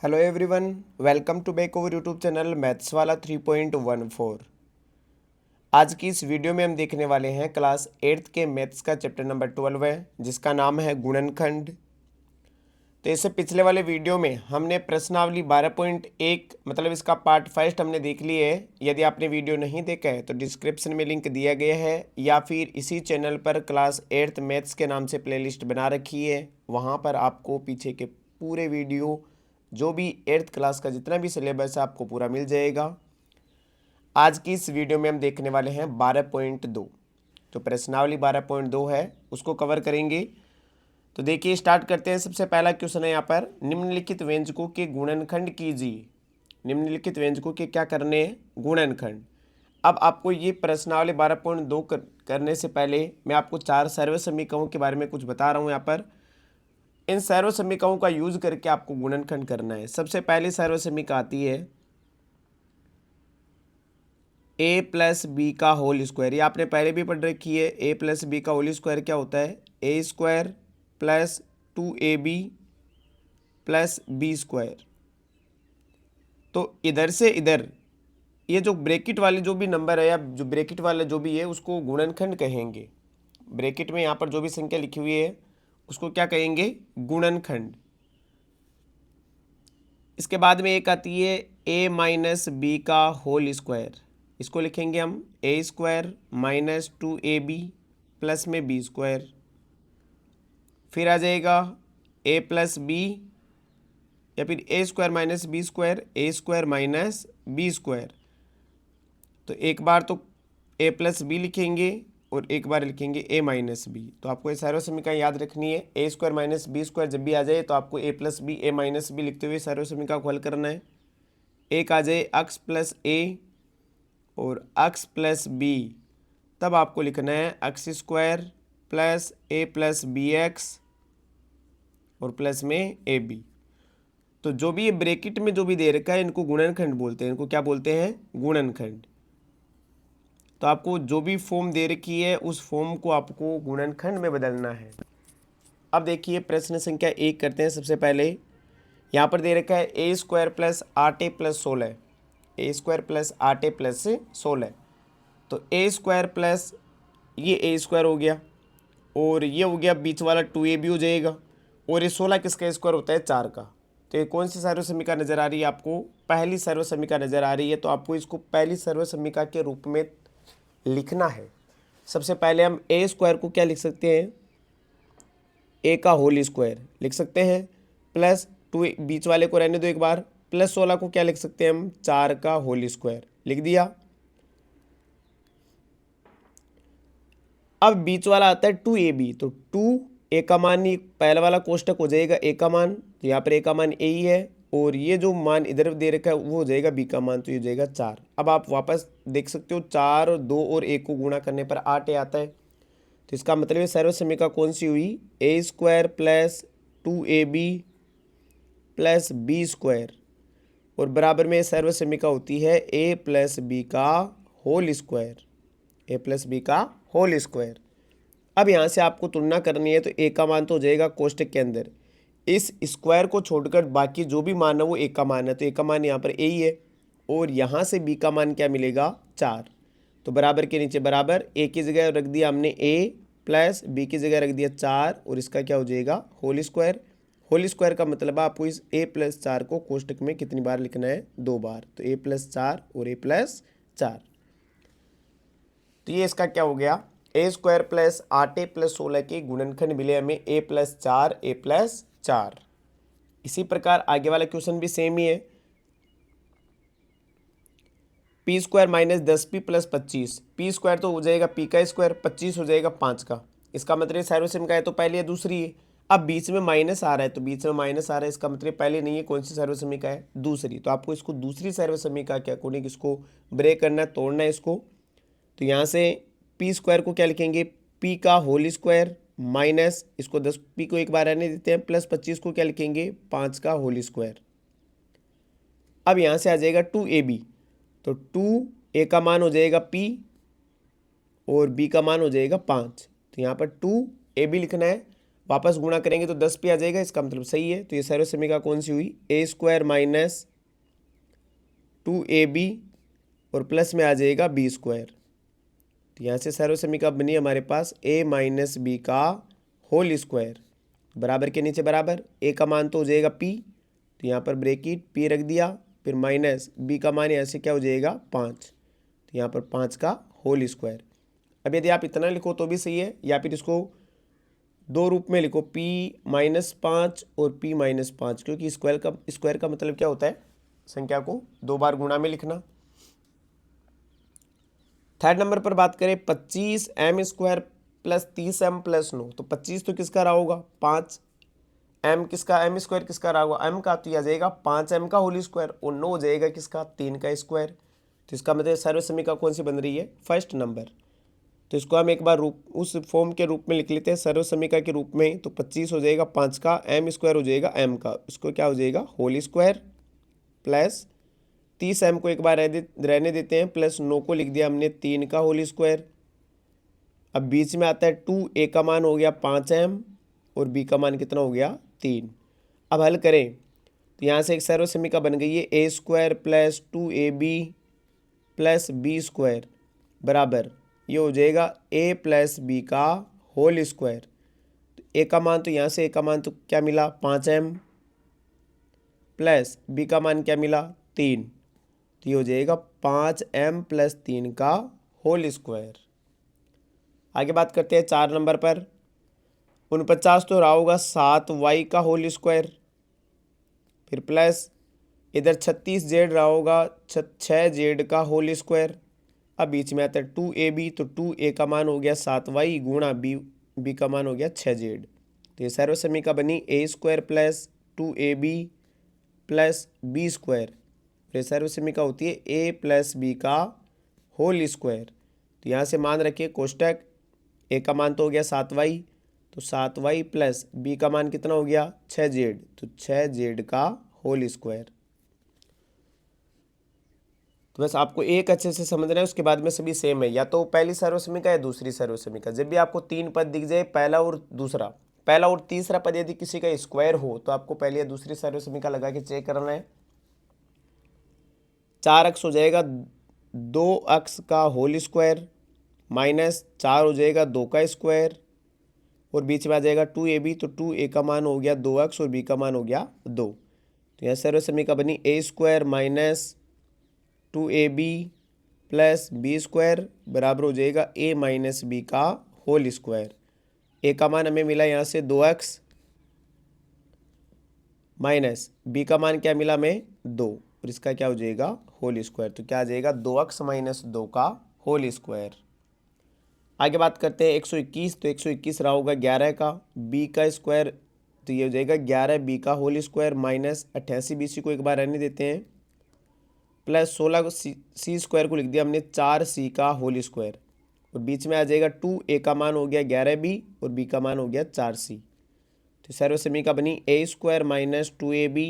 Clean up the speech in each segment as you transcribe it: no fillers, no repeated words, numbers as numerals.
Hello everyone, welcome to back over YouTube channel maths वाला 3.14। आज की इस वीडियो में हम देखने वाले हैं क्लास 8th के मैथ्स का चैप्टर नंबर 12 है, जिसका नाम है गुणनखंड। तो इससे पिछले वाले वीडियो में हमने प्रश्नावली 12.1 मतलब इसका पार्ट फर्स्ट हमने देख लिया है। यदि आपने वीडियो नहीं देखा है तो डिस्क्रिप्शन में लिंक दिया गया है, या फिर इसी चैनल पर क्लास 8th मैथ्स के नाम से प्लेलिस्ट बना रखी है। वहाँ पर आपको पीछे के पूरे वीडियो जो भी 8th क्लास का जितना भी सिलेबस है आपको पूरा मिल जाएगा। आज की इस वीडियो में हम देखने वाले हैं 12.2। जो प्रश्नावली 12.2 है उसको कवर करेंगे। तो देखिए स्टार्ट करते हैं। सबसे पहला क्वेश्चन है यहाँ पर, निम्नलिखित व्यंजकों के गुणनखंड कीजिए। निम्नलिखित व्यंजकों के क्या करने हैं? गुणनखंड। अब आपको ये प्रश्नावली 12.2 करने से पहले मैं आपको 4 सर्व समीकरणों के बारे में कुछ बता रहा हूँ। यहाँ पर इन सर्व समीकरणों का यूज करके आपको गुणनखंड करना है। सबसे पहली सर्व समीकरण आती है a प्लस बी का होल स्क्वायर। ये आपने पहले भी पढ़ रखी है। a प्लस बी का होल स्क्वायर क्या होता है? a square plus 2ab plus B square. तो इधर से इधर ये जो ब्रैकेट वाले जो भी नंबर है या जो ब्रैकेट वाला जो भी है उसको गुणनखंड कहेंगे। ब्रैकेट में यहाँ पर जो भी संख्या लिखी हुई है उसको क्या कहेंगे? गुणनखंड। इसके बाद में एक आती है a माइनस बी का होल स्क्वायर। इसको लिखेंगे हम a square minus 2ab plus में बी स्क्वायर। फिर आ जाएगा a प्लस बी, या फिर a square minus B square, a square minus B square. तो एक बार तो a प्लस बी लिखेंगे और एक बार लिखेंगे a माइनस बी। तो आपको ये सर्व समीकरण याद रखनी है। a square minus B square जब भी आ जाए तो आपको a plus B, a minus B लिखते हुए सर्व समीकरण को हल करना है। एक आ जाए x प्लस a और x प्लस बी, तब आपको लिखना है x square plus a plus B x और प्लस में ए बी। तो जो भी ये ब्रैकेट में जो भी दे रखा है इनको गुणनखंड बोलते हैं। इनको क्या बोलते हैं? गुणनखंड। तो आपको जो भी फॉर्म दे रखी है उस फॉर्म को आपको गुणनखंड में बदलना है। अब देखिए प्रश्न संख्या 1 करते हैं। सबसे पहले यहाँ पर दे रखा है a square plus 8a plus 16। a square plus 8a plus 16। तो a स्क्वायर प्लस ये a स्क्वायर हो गया और ये हो गया बीच वाला 2a भी हो जाएगा। और ये 16 किसका स्क्वायर होता है? 4 का। तो ये कौन सी सर्व समीकरण नजर आ रही है आपको? पहली सर्व समीकरण नजर आ रही है। तो आपको इसको पहली सर्व समीकरण के रूप में लिखना है। सबसे पहले हम a स्क्वायर को क्या लिख सकते हैं? a का होल स्क्वायर लिख सकते हैं, प्लस 2 बीच वाले को रहने दो एक बार, प्लस 16 को क्या लिख सकते हैं हम? 4 का होल स्क्वायर लिख दिया। अब बीच वाला आता है 2ab, तो 2a का मान ही पहला वाला कोष्टक हो जाएगा a का मान। तो यहाँ पर a का मान a ही है और ये जो मान इधर दे रखा है वो हो जाएगा b का मान, तो ये हो जाएगा 4। अब आप वापस देख सकते हो 4, 2 और 1 को गुणा करने पर 8 आता है। तो इसका मतलब ये सर्व समीकरण कौन सी हुई? a square plus 2ab plus B square और बराबर में सर्व समीकरण होती है a प्लस बी का whole square. a plus B का होल स्क्वायर। अब यहाँ से आपको तुलना करनी है। तो a का मान तो हो जाएगा कोष्टक के अंदर, इस स्क्वायर को छोड़कर बाकी जो भी मान है वो a का मान है। तो a का मान यहाँ पर a ही है और यहाँ से b का मान क्या मिलेगा? 4। तो बराबर के नीचे बराबर, a की जगह रख दिया हमने a प्लस b की जगह रख दिया 4 और इसका क्या हो जाएगा? Whole square. होल स्क्वायर का मतलब आपको इस a प्लस 4 को कोष्टक में कितनी बार लिखना है? 2 बार। तो a प्लस 4 और a प्लस 4। तो ये इसका क्या हो गया? a square plus 8a plus 16 के गुणनखंड मिले हमें a प्लस 4, a प्लस 4। इसी प्रकार आगे वाला क्वेश्चन भी सेम ही है। P square minus 10p plus 25। P square तो हो जाएगा p का स्क्वायर, 25 हो जाएगा 5 का। इसका मतलब सर्व समीकरण का है तो पहले या दूसरी है। अब बीच में माइनस आ रहा है तो बीच में माइनस आ रहा है, इसका मतलब पहले नहीं है। कौन सी सर्व समीकरण है? दूसरी। तो आपको इसको दूसरी सर्व समीकरण के अकॉर्डिंग इसको ब्रेक करना है, तोड़ना है इसको। तो यहाँ से पी स्क्वायर को क्या लिखेंगे? p का होल स्क्वायर माइनस इसको 10p को एक बार रहने देते हैं, प्लस 25 को क्या लिखेंगे? 5 का होल स्क्वायर। अब यहाँ से आ जाएगा 2ab, तो 2a का मान हो जाएगा p और b का मान हो जाएगा 5। तो यहाँ पर 2ab लिखना है। वापस गुणा करेंगे तो 10 पे आ जाएगा, इसका मतलब सही है। तो ये सर्वसमीका कौन सी हुई, ए स्क्वायर माइनस 2ab और प्लस में आ जाएगा बी स्क्वायर। तो यहाँ से सर्वसमीका बनी हमारे पास a माइनस बी का होल स्क्वायर, बराबर के नीचे बराबर, a का मान तो हो जाएगा p, तो यहाँ पर ब्रेकेट p रख दिया, फिर माइनस b का मान यहाँ से क्या हो जाएगा 5, तो यहाँ पर 5 का होल स्क्वायर। अब यदि आप इतना लिखो तो भी सही है, या फिर इसको दो रूप में लिखो, p माइनस 5 और p माइनस 5, क्योंकि स्क्वायर का मतलब क्या होता है, संख्या को दो बार गुणा में लिखना। थर्ड नंबर पर बात करें 25m square plus 30m plus 9, तो 25 तो किसका रहा होगा 5, m किसका, m स्क्वायर किसका रहा होगा m का, तो आ जाएगा 5m का होल स्क्वायर, और 9 हो जाएगा किसका 3 का स्क्वायर। तो इसका मतलब सर्वसमीका कौन सी बन रही है, फर्स्ट नंबर। तो इसको हम एक बार उस फॉर्म के रूप में लिख लेते हैं सर्वसमीका के रूप में। तो 25 हो जाएगा 5 का, m स्क्वायर हो जाएगा m का, इसको क्या हो जाएगा होल स्क्वायर, प्लस 30m को एक बार रहने देते हैं, प्लस 9 को लिख दिया हमने 3 का होल स्क्वायर। अब बीच में आता है 2, a का मान हो गया 5m और b का मान कितना हो गया 3। अब हल करें तो यहाँ से एक सर्वसमीका बन गई है a square plus 2ab plus B square बराबर, ये हो जाएगा a प्लस बी का होल स्क्वायर। तो a का मान, तो यहाँ से a का मान तो क्या मिला 5m प्लस b का मान क्या मिला 3, तो ये हो जाएगा 5m प्लस 3 का होल स्क्वायर। आगे बात करते हैं 4 नंबर पर, 49 तो रहा होगा 7y का होल स्क्वायर, फिर प्लस इधर 36z रहा होगा 6z का होल स्क्वायर। अब बीच में आता है 2ab, तो 2a का मान हो गया 7y गुणा b का मान हो गया 6z। तो ये सर्वसमीका बनी a square plus 2ab plus B square, ये सर्वसमीका होती है a प्लस बी का होल स्क्वायर। तो यहाँ से मान रखिए कोष्टक, a का मान तो हो गया 7y, तो 7y प्लस b का मान कितना हो गया 6z, तो 6z का होल स्क्वायर। तो बस आपको एक अच्छे से समझना है, उसके बाद में सभी सेम है, या तो पहली सर्वसमीका या दूसरी सर्वसमीका। जब भी आपको 3 पद दिख जाए, पहला और तीसरा पद यदि किसी का स्क्वायर हो, तो आपको पहली या दूसरी सर्वसमीका लगा के चेक करना है। 4x हो जाएगा 2x का होल स्क्वायर, माइनस 4 हो जाएगा 2 का स्क्वायर, और बीच में आ जाएगा 2ab, तो 2a का मान हो गया 2x और b का मान हो गया 2। तो यहाँ सर्वसमीका बनी a square minus 2ab plus B square बराबर हो जाएगा a माइनस बी का होल स्क्वायर। a का मान हमें मिला यहाँ से 2x माइनस b का मान क्या मिला हमें 2, और इसका क्या हो जाएगा होल स्क्वायर। तो क्या आ जाएगा 2x माइनस 2 का होल स्क्वायर। आगे बात करते हैं 121, तो 121 रहा होगा 11 का, b का स्क्वायर, तो ये हो जाएगा 11b का होल स्क्वायर माइनस 88bc को एक बार रहने देते हैं, प्लस 16 सी स्क्वायर को लिख दिया हमने 4c का होल स्क्वायर, और बीच में आ जाएगा 2a का मान हो गया 11b और b का मान हो गया 4c। तो सर्वसमीका बनी a square minus 2ab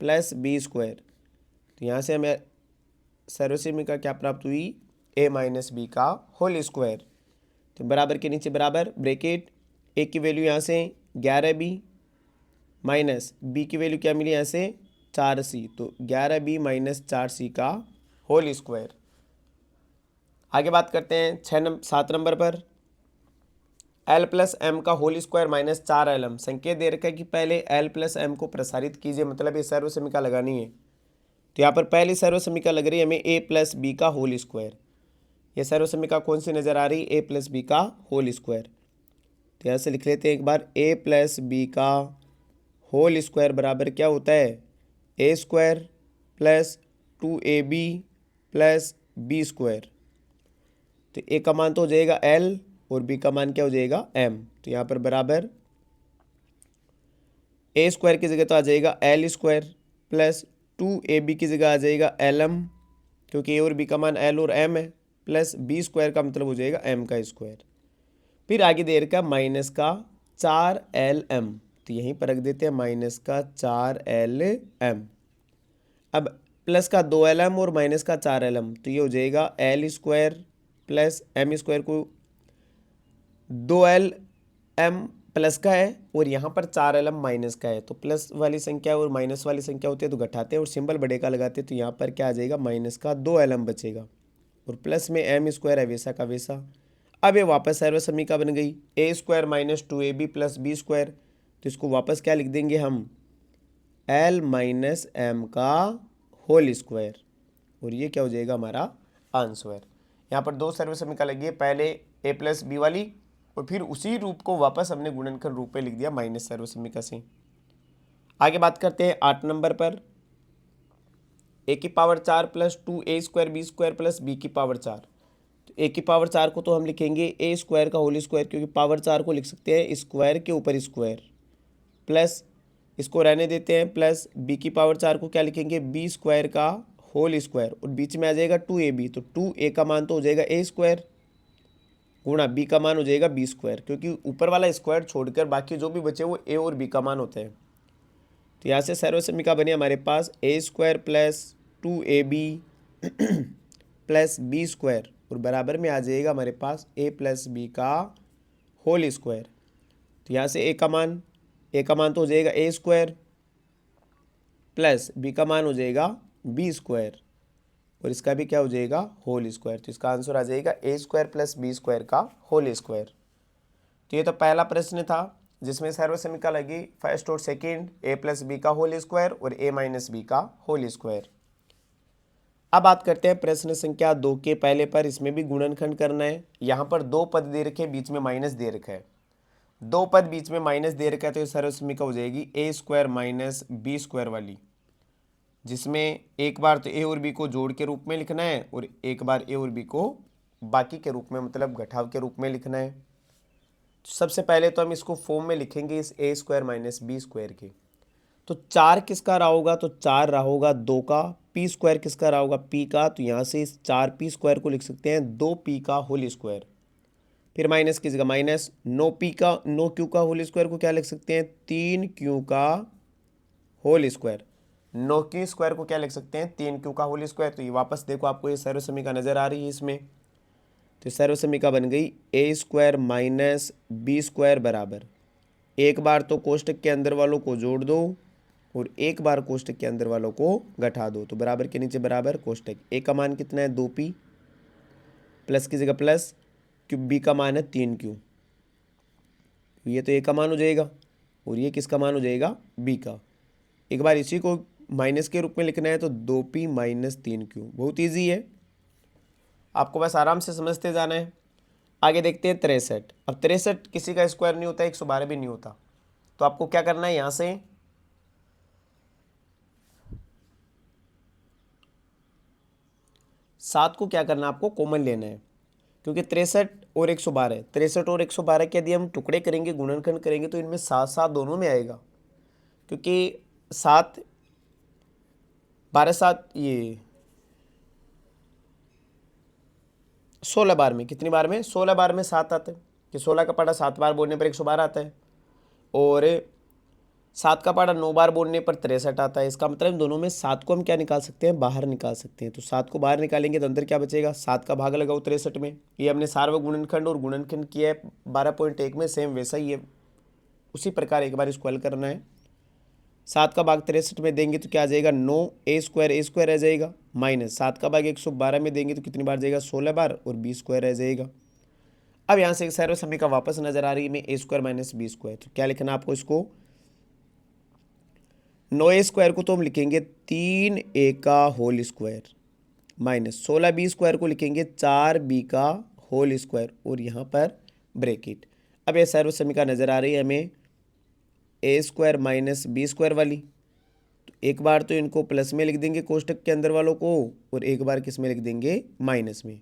plus B square. तो यहाँ से हमें सर्वसमीका क्या प्राप्त हुई a माइनस बी का होल स्क्वायर। तो बराबर के नीचे बराबर, ब्रैकेट a की वैल्यू यहाँ से 11b माइनस b की वैल्यू क्या मिली यहाँ से 4c, तो 11b माइनस 4c का होल स्क्वायर। आगे बात करते हैं 7 नंबर पर, l प्लस एम का होल स्क्वायर माइनस 4lm। संकेत दे रखा है कि पहले l प्लस एम को प्रसारित कीजिए, मतलब ये सर्वसमीका लगानी है। तो यहाँ पर पहली सर्वसमीका लग रही है हमें a प्लस बी का होल स्क्वायर। यह सर्वसमीका कौन सी नज़र आ रही है, a प्लस बी का होल स्क्वायर। तो यहाँ से लिख लेते हैं एक बार, a प्लस बी का होल स्क्वायर बराबर क्या होता है a square plus 2ab plus B square. तो a का मान तो हो जाएगा l और b का मान क्या हो जाएगा m। तो यहाँ पर बराबर a स्क्वायर की जगह तो आ जाएगा l स्क्वायर प्लस 2ab की जगह आ जाएगा lm, क्योंकि a और b का मान l और m है, प्लस b स्क्वायर का मतलब हो जाएगा m का स्क्वायर। फिर आगे दे रखा माइनस का 4lm, तो यहीं पर रख देते हैं माइनस का 4lm। अब प्लस का 2lm और माइनस का 4lm, तो ये हो जाएगा l square plus m square को 2lm प्लस का है और यहाँ पर 4lm माइनस का है, तो प्लस वाली संख्या और माइनस वाली संख्या होती है तो घटाते हैं और सिंबल बड़े का लगाते हैं, तो यहाँ पर क्या आ जाएगा, माइनस का 2lm बचेगा और प्लस में m स्क्वायर है वैसा का वैसा। अब ये वापस सर्व समीका बन गई a square minus 2ab plus B square, तो इसको वापस क्या लिख देंगे हम, l माइनस एम का होल स्क्वायर, और ये क्या हो जाएगा हमारा आंसर। यहाँ पर दो सर्व समीका लगी है, पहले a प्लस बी वाली और फिर उसी रूप को वापस हमने गुणनखंड रूप में लिख दिया माइनस सर्व समीका से। आगे बात करते हैं 8 नंबर पर, a की power 4 plus 2a square b square plus b की पावर 4। तो a की पावर 4 को तो हम लिखेंगे a स्क्वायर का होल स्क्वायर, क्योंकि पावर 4 को लिख सकते हैं स्क्वायर के ऊपर स्क्वायर, प्लस इसको रहने देते हैं, प्लस b की पावर 4 को क्या लिखेंगे, b स्क्वायर का होल स्क्वायर और बीच में आ जाएगा 2ab, तो 2a का मान तो हो जाएगा a स्क्वायर गुणा b का मान हो जाएगा b स्क्वायर, क्योंकि ऊपर वाला स्क्वायर छोड़कर बाकी जो भी बचे वो a और b का मान होते हैं। तो यहाँ से सर्व समीका बनी हमारे पास a square plus 2ab plus B square और बराबर में आ जाएगा हमारे पास a प्लस बी का होल स्क्वायर। तो यहाँ से a का मान तो हो जाएगा a स्क्वायर प्लस b का मान हो जाएगा b स्क्वायर और इसका भी क्या हो जाएगा, होल स्क्वायर। तो इसका आंसर आ जाएगा a square plus B square का होल स्क्वायर। तो ये तो पहला प्रश्न था जिसमें सर्व समीका लगी फर्स्ट और सेकंड, a प्लस बी का होल स्क्वायर और a माइनस बी का होल स्क्वायर। अब बात करते हैं प्रश्न संख्या 2 के पहले पर, इसमें भी गुणनखंड करना है। यहाँ पर दो पद दे रखे, बीच में माइनस दे रखा है, दो पद बीच में माइनस दे रखा है, तो ये सर्व समीका हो जाएगी a square minus B square वाली, जिसमें एक बार तो a और b को जोड़ के रूप में लिखना है और एक बार a और b को बाकी के रूप में मतलब घटाव के रूप में लिखना है। तो सबसे पहले तो हम इसको फॉर्म में लिखेंगे इस a square minus B square के। तो 4 किसका रहा होगा, तो 4 रहा होगा 2 का, p स्क्वायर किसका रहा होगा, p का, तो यहाँ से इस 4p स्क्वायर को लिख सकते हैं 2p का होल स्क्वायर, फिर माइनस की जगह माइनस 9p का 9q का होल स्क्वायर को क्या लिख सकते हैं, 3q का होल स्क्वायर, 9q स्क्वायर को क्या लिख सकते हैं, 3q का होल स्क्वायर। तो ये वापस देखो आपको ये सर्व समीका नजर आ रही है इसमें, तो सर्व समीका बन गई a square minus B square बराबर, एक बार तो कोष्टक के अंदर वालों को जोड़ दो और एक बार कोष्टक के अंदर वालों को घटा दो, तो बराबर के नीचे बराबर कोष्टक, a का मान कितना है 2p प्लस की जगह प्लस क्यों, b का मान है 3q, ये तो a का मान हो जाएगा और ये किसका मान हो जाएगा, b का। एक बार इसी को माइनस के रूप में लिखना है तो 2p माइनस 3q, बहुत ईजी है, आपको बस आराम से समझते जाना है। आगे देखते हैं 63। अब 63 किसी का स्क्वायर नहीं होता, 112 भी नहीं होता, तो आपको क्या करना है, यहाँ से 7 को क्या करना है, आपको कॉमन लेना है, क्योंकि 63 और 112, 63 और 112 के यदि हम टुकड़े करेंगे गुणनखंड करेंगे तो इनमें 7 दोनों में आएगा, क्योंकि 7 12 7 ये 16 बार में, कितनी बार में, 16 बार में 7 आता है, कि 16 का पढ़ा 7 बार बोलने पर 112 आता है और 7 का पढ़ा 9 बार बोलने पर 63 आता है। इसका मतलब दोनों में 7 को हम क्या निकाल सकते हैं, बाहर निकाल सकते हैं। तो 7 को बाहर निकालेंगे तो अंदर क्या बचेगा, 7 का भाग लगाओ 63 में, ये हमने सार्वक गुणनखंड और गुणनखंड किया है 12.1 में, सेम वैसा ही है, उसी प्रकार एक बार इसको हल करना है। 7 का भाग 63 में देंगे तो क्या आ जाएगा, 9 a स्क्वायर रह जाएगा, माइनस 7 का भाग 112 में देंगे तो कितनी बार जाएगा, 16 बार और b स्क्वायर रह जाएगा। अब यहाँ से एक सर्व समीका वापस नजर आ रही है में a square minus B square, तो क्या लिखना आपको, इसको 9a स्क्वायर को तो हम लिखेंगे 3a का whole square minus 16b square को लिखेंगे 4b का होल स्क्वायर और यहाँ पर ब्रैकेट। अब यह सर्व समीका नजर आ रही है हमें a square minus B square वाली, तो एक बार तो इनको प्लस में लिख देंगे कोष्टक के अंदर वालों को और एक बार किस में लिख देंगे, माइनस में,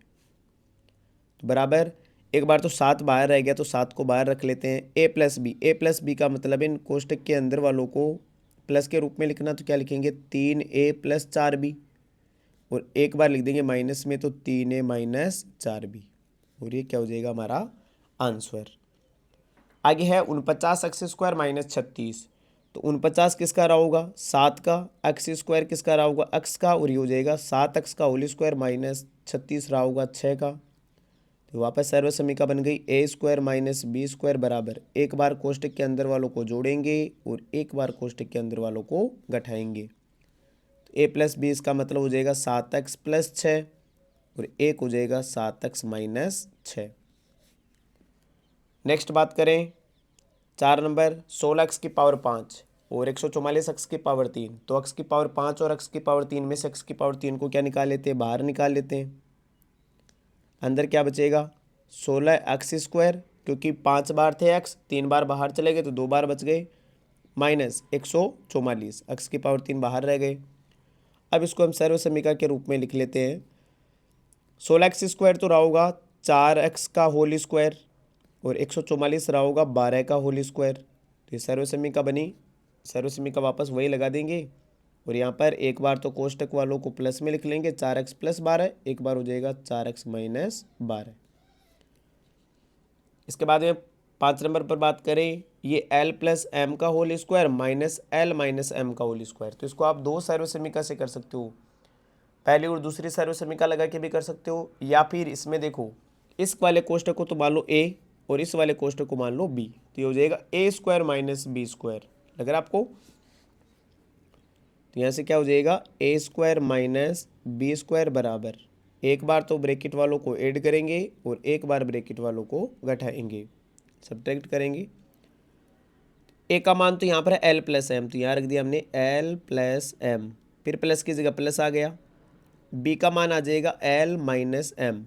तो बराबर एक बार तो 7 बाहर रह गया तो 7 को बाहर रख लेते हैं, a प्लस बी का मतलब इन कोष्टक के अंदर वालों को प्लस के रूप में लिखना, तो क्या लिखेंगे 3a प्लस 4b और एक बार लिख देंगे माइनस में तो 3a माइनस 4b और ये क्या हो जाएगा हमारा आंसर। आगे है 49 एक्स स्क्वायर माइनस 36, तो 49 किसका रहा होगा, 7 का, एक्स स्क्वायर किसका रहा होगा, x का, और ये हो जाएगा 7x का होल स्क्वायर माइनस 36 रहा होगा 6 का, तो वापस सर्व समीका बन गई A square minus B square बराबर, एक बार कोष्टक के अंदर वालों को जोड़ेंगे और एक बार कोष्टक के अंदर वालों को घटाएंगे। तो ए प्लस बी इसका मतलब हो जाएगा 7x प्लस 6 और एक हो जाएगा 7x माइनस 6। नेक्स्ट बात करें 4 नंबर, 16x की पावर 5 और 144x की पावर 3। तो x की पावर 5 और x की पावर 3 में से x की पावर 3 को क्या निकाल लेते हैं, बाहर निकाल लेते हैं। अंदर क्या बचेगा 16x स्क्वायर, क्योंकि 5 बार थे x, 3 बार बाहर चले गए तो 2 बार बच गए, माइनस 144, x की पावर 3 बाहर रह गए। अब इसको हम सर्व समीका के रूप में लिख लेते हैं। 16x स्क्वायर तो रहा होगा 4x का होल स्क्वायर और 144 रहा होगा 12 का होल स्क्वायर। तो ये सर्व समीका बनी। सर्व समीका वापस वही लगा देंगे और यहाँ पर एक बार तो कोष्टक वालों को प्लस में लिख लेंगे 4x प्लस 12, एक बार हो जाएगा 4x माइनस 12। इसके बाद में 5 नंबर पर बात करें, ये l प्लस एम का whole square minus l minus m का होल स्क्वायर। तो इसको आप दो सर्व समीका से कर सकते हो, पहली और दूसरी सर्व समीका लगा के भी कर सकते हो, या फिर इसमें देखो इस वाले कोष्टक को तो मान लो a और इस वाले कोष्टक को मान लो b, तो ये हो जाएगा a square minus B square. लग रहा है आपको? तो यहाँ से क्या हो जाएगा a square minus B square बराबर, एक बार तो ब्रैकेट वालों को ऐड करेंगे और एक बार ब्रैकेट वालों को घटाएंगे, सब्ट्रैक्ट करेंगे। a का मान तो यहाँ पर है l प्लस एम, तो यहाँ रख दिया हमने l प्लस एम, फिर प्लस की जगह प्लस आ गया। b का मान आ जाएगा l माइनस एम,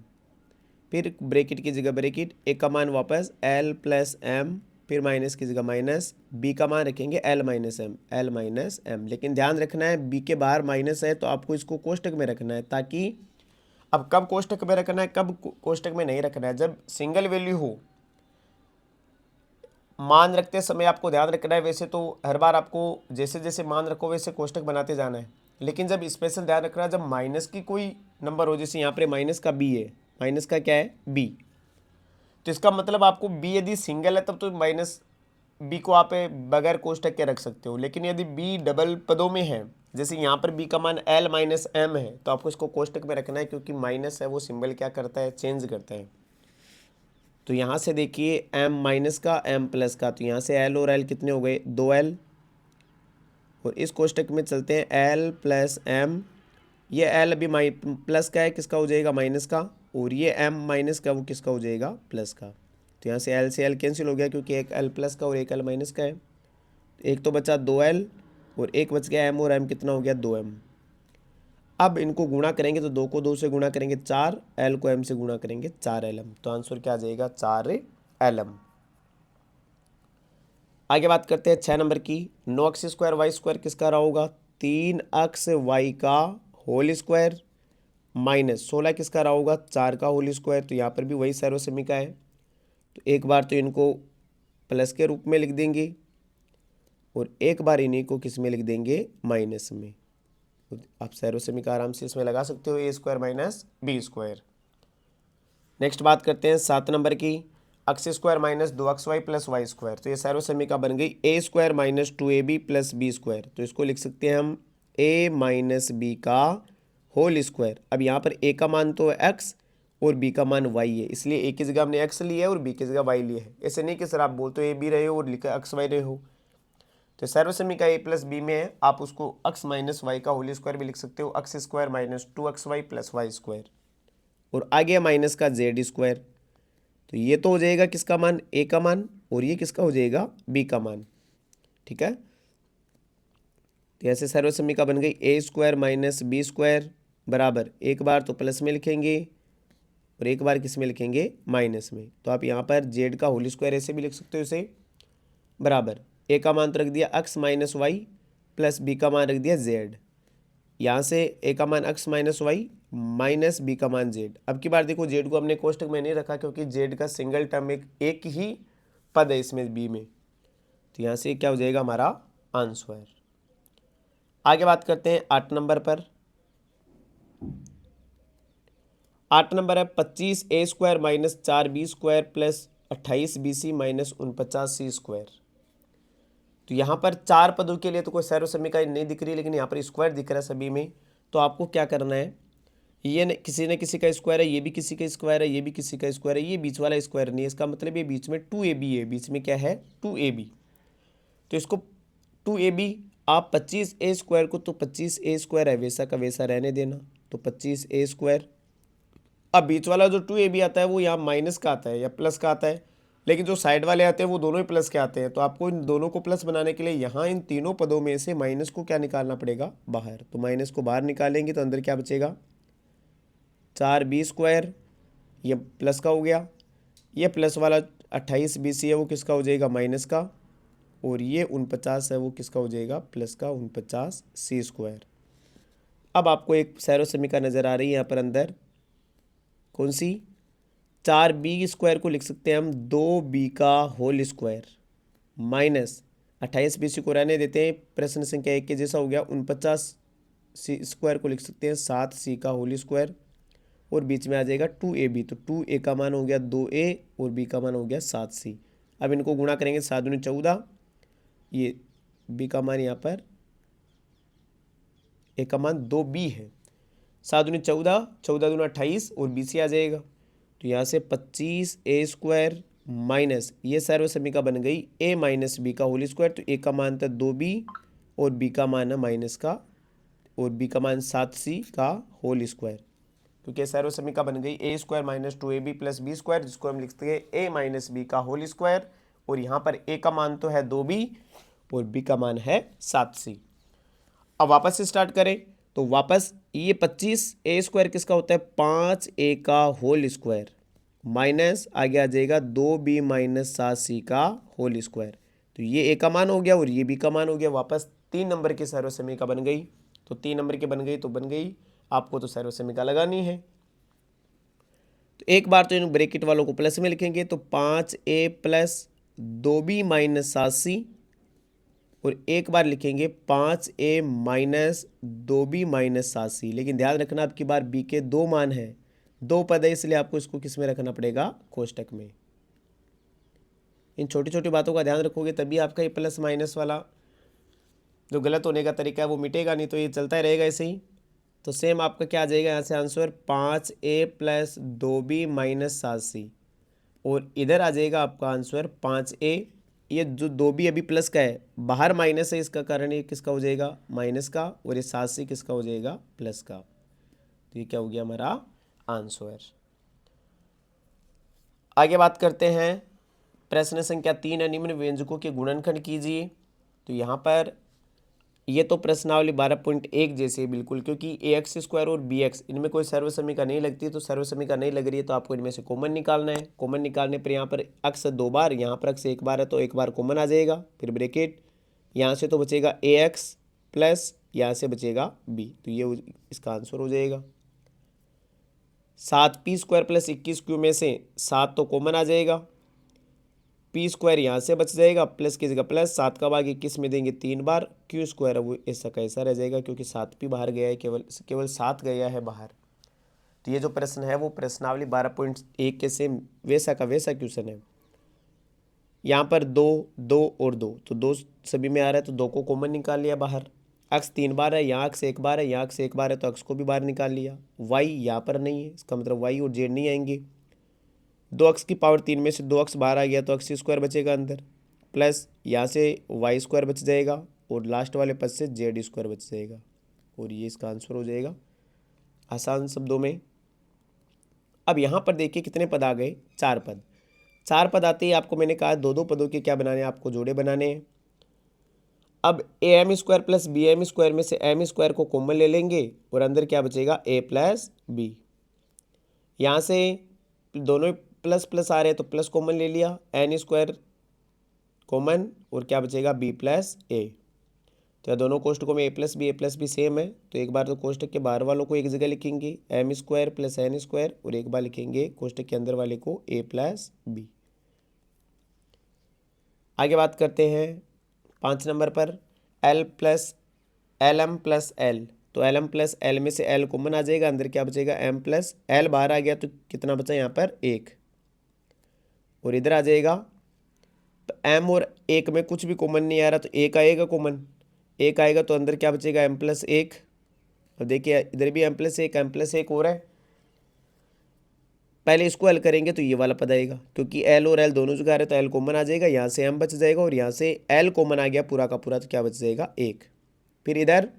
फिर ब्रैकेट की जगह ब्रैकेट, a का मान वापस l प्लस एम, फिर माइनस की जगह माइनस, b का मान रखेंगे l minus m, l minus m. लेकिन ध्यान रखना है b के बाहर माइनस है तो आपको इसको कोष्टक में रखना है, ताकि अब कब कोष्टक में रखना है कब कोष्टक में नहीं रखना है, जब सिंगल वैल्यू हो मान रखते समय आपको ध्यान रखना है। वैसे तो हर बार आपको जैसे जैसे मान रखो वैसे कोष्टक बनाते जाना है, लेकिन जब स्पेशल ध्यान रखना है जब माइनस की कोई नंबर हो, जैसे यहाँ पर माइनस का b है, माइनस का क्या है b, तो इसका मतलब आपको b यदि सिंगल है तब तो माइनस b को आप बगैर कोष्टक के रख सकते हो, लेकिन यदि b डबल पदों में है, जैसे यहाँ पर b का मान l माइनस एम है, तो आपको इसको कोष्टक में रखना है, क्योंकि माइनस है वो सिंबल क्या करता है, चेंज करता है। तो यहाँ से देखिए m माइनस का m प्लस का, तो यहाँ से l और l कितने हो गए 2l, और इस कोष्टक में चलते हैं l प्लस एम, ये l अभी प्लस का है, किसका हो जाएगा माइनस का, और ये m माइनस का वो किसका हो जाएगा प्लस का। तो यहाँ से l से l कैंसिल हो गया, क्योंकि एक l प्लस का और एक l माइनस का है, एक तो बचा 2l और एक बच गया m, और m कितना हो गया 2m। अब इनको गुणा करेंगे तो 2 को 2 से गुणा करेंगे 4, l को m से गुणा करेंगे 4lm, तो आंसर क्या आ जाएगा 4lm। आगे बात करते हैं 6 नंबर की, 9x स्क्वायर वाई स्क्वायर किसका रहा होगा, 3x वाई का होल स्क्वायर माइनस 16 किसका रहा होगा 4 का होल स्क्वायर। तो यहाँ पर भी वही सर्व समीका है, तो एक बार तो इनको प्लस के रूप में लिख देंगे और एक बार इन्हीं को किस में लिख देंगे माइनस में। तो आप सर्व समीका आराम से इसमें लगा सकते हो, A square minus B square. Next बात करते हैं 7 नंबर की, X square minus 2xy plus Y square. तो ये सर्व समीका बन गई A square minus 2ab plus B square. तो इसको लिख सकते हैं हम a माइनस बी का होल स्क्वायर। अब यहाँ पर a का मान तो x और b का मान y है, इसलिए a की जगह हमने x लिया है और b की जगह y लिया है। ऐसे नहीं कि सर आप बोलते हो a b रहे हो और लिखा x y रहे हो, तो सर्व समीका a प्लस बी में है, आप उसको x माइनस वाई का होल स्क्वायर भी लिख सकते हो, x square minus 2xy plus Y square, और आगे माइनस का z स्क्वायर। तो ये तो हो जाएगा किसका मान a का मान, और ये किसका हो जाएगा b का मान। ठीक है, तो ऐसे सर्व समीका बन गई A square minus B square बराबर, एक बार तो प्लस में लिखेंगे और एक बार किस में लिखेंगे माइनस में। तो आप यहाँ पर जेड का होल स्क्वायर ऐसे भी लिख सकते हो इसे, बराबर ए का मान तो रख दिया x minus y plus B का मान रख दिया जेड। यहाँ से ए का मान x minus y minus B का मान जेड। अब की बार देखो जेड को हमने कोष्टक में नहीं रखा, क्योंकि जेड का सिंगल टर्म एक ही पद है इसमें बी में, तो यहाँ से क्या हो जाएगा हमारा आंसर। आगे बात करते हैं 8 नंबर पर। 8 नंबर है 25 A square minus 4 B square plus 28 B C minus 49 C square. तो यहाँ पर 4 पदों के लिए तो कोई सर्व समीकरण नहीं दिख रही, लेकिन यहाँ पर स्क्वायर दिख रहा है सभी में। तो आपको क्या करना है, ये किसी न किसी का स्क्वायर है, ये भी किसी का स्क्वायर है, ये भी किसी का स्क्वायर है, ये बीच वाला स्क्वायर नहीं है, इसका मतलब ये बीच में 2ab है, बीच में क्या है 2ab। तो इसको 2ab आप 25a² को तो 25a² है वैसा का वैसा रहने देना, तो 25a²। अब बीच वाला जो 2ab आता है वो यहाँ माइनस का आता है या प्लस का आता है, लेकिन जो साइड वाले आते हैं वो दोनों ही प्लस के आते हैं। तो आपको इन दोनों को प्लस बनाने के लिए यहाँ इन तीनों पदों में से माइनस को क्या निकालना पड़ेगा, बाहर। तो माइनस को बाहर निकालेंगे तो अंदर क्या बचेगा, 4b², ये प्लस का हो गया, ये प्लस वाला 28bc है वो किसका हो जाएगा, माइनस का, और ये 49 है वो किसका हो जाएगा, प्लस का 49c²। अब आपको एक सैरो समीका नज़र आ रही है यहाँ पर अंदर, कौन सी, 4b² को लिख सकते हैं हम 2b का होल स्क्वायर माइनस 28bc को रहने देते हैं, प्रश्न संख्या 1 के जैसा हो गया, 49c² को लिख सकते हैं 7c का होल स्क्वायर, और बीच में आ जाएगा 2ab, तो 2a का मान हो गया 2a और b का मान हो गया 7c। अब इनको गुणा करेंगे, 7 दूनी 14, ये b का मान यहाँ पर a का मान 2b है, 7 दूनी 14, 14 दूना 28 और bc आ जाएगा। तो यहाँ से 25a² माइनस ये सर्व समीका बन गई a माइनस बी का होल स्क्वायर, तो a का मान था 2b और b का मान है माइनस का, और b का मान 7c का होल स्क्वायर, क्योंकि सर्व समीका बन गई a² minus 2ab plus b², जिसको हम लिखते हैं a माइनस बी का होल स्क्वायर, और यहाँ पर a का मान तो है 2b और b का मान है 7c। अब वापस से स्टार्ट करें तो वापस ये 25a² किसका होता है, 5a का होल स्क्वायर माइनस आगे आ जाएगा 2b माइनस 7c का होल स्क्वायर। तो ये a का मान हो गया और ये b का मान हो गया। वापस 3 नंबर की सर्व समीका बन गई, तो 3 नंबर की बन गई तो बन गई, आपको तो सर्व समीका लगानी है। तो एक बार तो इन ब्रैकेट वालों को प्लस में लिखेंगे, तो 5a plus 2b minus 7c, और एक बार लिखेंगे 5a minus 2b minus 7c। लेकिन ध्यान रखना आपकी बार b के 2 मान है, 2 पद है, इसलिए आपको इसको किस में रखना पड़ेगा, कोष्टक में। इन छोटी छोटी बातों का ध्यान रखोगे तभी आपका ये प्लस माइनस वाला जो गलत होने का तरीका है वो मिटेगा, नहीं तो ये चलता ही रहेगा ऐसे ही। तो सेम आपका क्या आ जाएगा यहाँ से answer, 5a plus 2b minus 7c, और इधर आ जाएगा आपका आंसर 5a। ये जो 2b अभी प्लस का है, बाहर माइनस है, इसका कारण ये किसका हो जाएगा, माइनस का, और ये 7c किसका हो जाएगा, प्लस का। तो ये क्या हो गया हमारा आंसर। आगे बात करते हैं प्रश्न संख्या 3 है, निम्न व्यंजकों के गुणनखंड कीजिए। तो यहाँ पर ये तो प्रश्नावली 12.1 जैसे बिल्कुल, क्योंकि ax² और bx इनमें कोई सर्व समीका नहीं लगती, तो सर्व समीका नहीं लग रही है तो आपको इनमें से कॉमन निकालना है। कॉमन निकालने पर यहाँ पर अक्स 2 बार, यहाँ पर अक्स 1 बार है, तो 1 बार कॉमन आ जाएगा, फिर ब्रैकेट, यहाँ से तो बचेगा ax प्लस यहाँ से बचेगा b, तो ये इसका आंसर हो जाएगा। 7p² प्लस 21q में से 7 तो कॉमन आ जाएगा, p² यहाँ से बच जाएगा, प्लस की जगह प्लस, 7 का भाग 21 में देंगे 3 बार, q² वो ऐसा कैसा रह जाएगा, क्योंकि 7p बाहर गया है, केवल 7 गया है बाहर। तो ये जो प्रश्न है वो प्रश्नावली 12.1 के सेम वैसा का वैसा क्वेश्चन है। यहाँ पर 2 2 और 2, तो 2 सभी में आ रहा है, तो 2 को कॉमन निकाल लिया बाहर। अक्स 3 बार है, यहाँ अक्स 1 बार है, यहाँ अक्स 1 बार है, तो अक्स को भी बाहर निकाल लिया। y यहाँ पर नहीं है, इसका मतलब y और z नहीं आएंगे। 2 अक्स की पावर 3 में से 2 अक्स बाहर आ गया, तो x² बचेगा अंदर, प्लस यहाँ से y² बच जाएगा, और लास्ट वाले पद से z² बच जाएगा, और ये इसका आंसर हो जाएगा आसान शब्दों में। अब यहाँ पर देखिए कितने पद आ गए, 4 पद। 4 पद आते ही आपको मैंने कहा 2 2 पदों के क्या बनाने हैं, आपको जोड़े बनाने हैं। अब am² प्लस bm² में से m² को कॉमन ले लेंगे, और अंदर क्या बचेगा, a प्लस b। यहाँ से दोनों प्लस प्लस आ रहे हैं, तो प्लस कॉमन ले लिया, n² कॉमन, और क्या बचेगा, b प्लस a। तो दोनों कोष्टकों में a प्लस बी सेम है, तो एक बार तो कोष्टक के बाहर वालों को एक जगह लिखेंगे m² प्लस n², और एक बार लिखेंगे कोष्टक के अंदर वाले को a प्लस b। आगे बात करते हैं 5 नंबर पर, lm प्लस l। तो lm प्लस l में से l कॉमन आ जाएगा, अंदर क्या बचेगा, m प्लस l बाहर आ गया, तो कितना बचा यहाँ पर, 1, और इधर आ जाएगा, तो m और 1 में कुछ भी कॉमन नहीं आ रहा, तो 1 आएगा कॉमन, 1 आएगा, तो अंदर क्या बचेगा, m प्लस 1, अब देखिए इधर भी m+1 हो रहा है, पहले इसको हल करेंगे तो ये वाला पद आएगा, क्योंकि l और l दोनों जगह रहे तो l कॉमन आ जाएगा, यहाँ से m बच जाएगा और यहाँ से l कॉमन आ गया पूरा का पूरा, तो क्या बच जाएगा 1। फिर इधर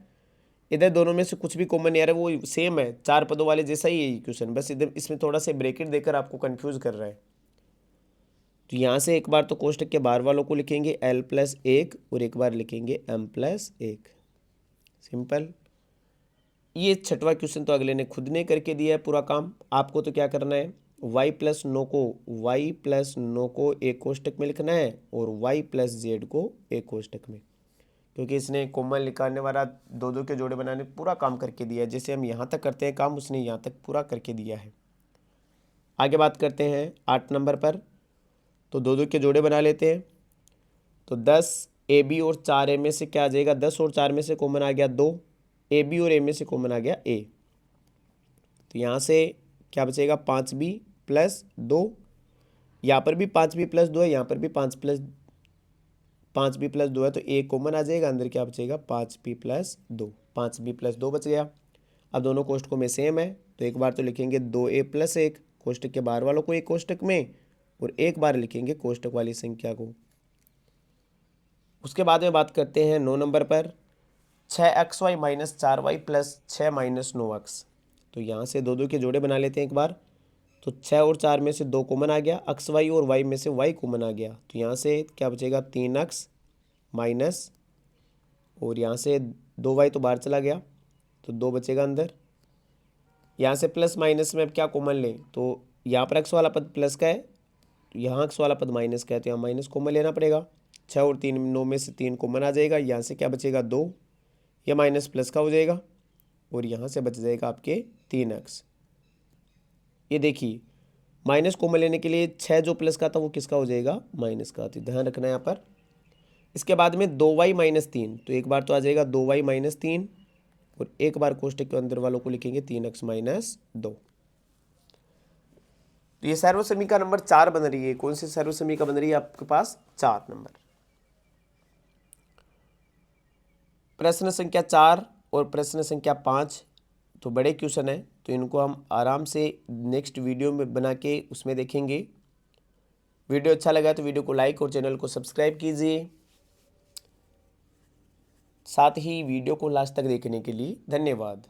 इधर दोनों में से कुछ भी कॉमन नहीं आ रहा, वो सेम है, 4 पदों वाले जैसा ही है इक्वेशन, बस इधर इसमें थोड़ा सा ब्रैकेट देकर आपको कंफ्यूज कर रहा है। तो यहाँ से एक बार तो कोष्टक के बाहर वालों को लिखेंगे l+1 और एक बार लिखेंगे m+1, सिंपल। ये 6वां क्वेश्चन तो अगले ने खुद ने करके दिया है पूरा काम, आपको तो क्या करना है y+9 को एक कोष्टक में लिखना है और y+z को एक कोष्टक में, क्योंकि इसने कॉमन निकालने वाला दो दो के जोड़े बनाने पूरा काम करके दिया है। जैसे हम यहाँ तक करते हैं काम, उसने यहाँ तक पूरा करके दिया है। आगे बात करते हैं 8 नंबर पर, तो दो दो के जोड़े बना लेते हैं। तो 10 AB और 4A में से क्या आ जाएगा, 10 और 4 में से कॉमन आ गया 2, AB और A में से कॉमन आ गया A, तो यहाँ से क्या बचेगा 5B+2, यहाँ पर भी 5B+2 है, यहाँ पर भी 5B+2 है, तो A कॉमन आ जाएगा, अंदर क्या बचेगा 5B+2, 5B+2 बच गया। अब दोनों कोष्टकों में सेम है, तो एक बार तो लिखेंगे 2A+1 कोष्टक के बाहर वालों को एक कोष्टक में, और एक बार लिखेंगे कोष्टक वाली संख्या को। उसके बाद में बात करते हैं 9 नंबर पर, 6xy - 4y + 6 - 9x, तो यहाँ से दो दो के जोड़े बना लेते हैं एक बार। तो 6 और 4 में से 2 कॉमन आ गया, x y और y में से y कॉमन आ गया, तो यहाँ से क्या बचेगा 3x माइनस, और यहाँ से 2y तो बाहर चला गया तो 2 बचेगा अंदर। यहाँ से प्लस माइनस में अब क्या कॉमन लें, तो यहाँ पर x वाला पद प्लस का है, तो यहाँ x वाला पद माइनस का है, तो यहाँ माइनस कॉमन लेना पड़ेगा। 6 और 3 9 में से 3 कॉमन आ जाएगा, यहाँ से क्या बचेगा 2, यह माइनस प्लस का हो जाएगा, और यहाँ से बच जाएगा आपके 3x। ये देखिए माइनस कॉमन लेने के लिए 6 जो प्लस का था वो किसका हो जाएगा, माइनस का, तो ध्यान रखना है यहाँ पर। इसके बाद में 2y - 3, तो एक बार तो आ जाएगा 2y - 3, और एक बार कोष्टक के अंदर वालों को लिखेंगे 3x - 2। तो ये सर्वसमीका नंबर 4 बन रही है। कौन सी सर्वसमीका बन रही है आपके पास, 4 नंबर। प्रश्न संख्या 4 और प्रश्न संख्या 5 तो बड़े क्वेश्चन है, तो इनको हम आराम से नेक्स्ट वीडियो में बना के उसमें देखेंगे। वीडियो अच्छा लगा तो वीडियो को लाइक और चैनल को सब्सक्राइब कीजिए। साथ ही वीडियो को लास्ट तक देखने के लिए धन्यवाद।